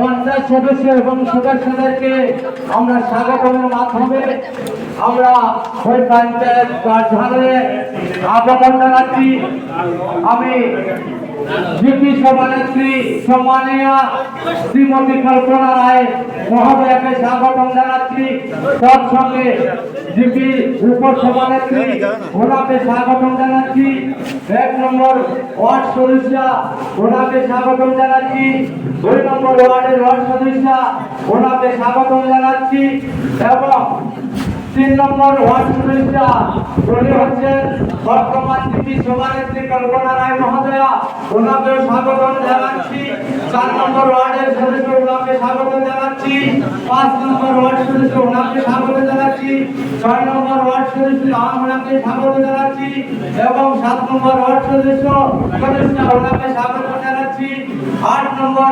পঞ্চায়েত সদস্য এবং সদস্যদেরকে আমরা স্বাগতের মাধ্যমে আমরা ওই পঞ্চায়েত কার্যালয়ে আগমন জানাচ্ছি। আমি জিপি সভানেত্রী সম্মানীয় শ্রীমতী কল্পনা রায় মহোদয়াকে স্বাগতম জানাচ্ছি। তৎসঙ্গে জিপি উপসভানেত্রী ওনাকে স্বাগতম জানাচ্ছি। 1 নম্বর ওয়ার্ড সদস্য ওনাকে স্বাগতম জানাচ্ছি। 2 নম্বর ওয়ার্ডের ওয়ার্ড সদস্য ওনাকে স্বাগতম জানাচ্ছি এবং 3 নম্বর ওয়ার্ড সদস্য উনি হচ্ছেন বর্তমান জিপি সভানেত্রী কল্পনা রায় মহোদয়া, ওনাকে স্বাগতম জানাচ্ছি। 4 নম্বর ওয়ার্ডের সদস্য ওনাকে স্বাগত জানাচ্ছি। 5 নম্বর ওয়ার্ড সদস্য ওনাকে স্বাগত জানাচ্ছি। 6 নম্বর ওয়ার্ড সদস্য ওনাকে স্বাগত জানাচ্ছি এবং 7 নম্বর ওয়ার্ড সদস্য ওনাকে স্বাগত জানাচ্ছি। 8 নম্বর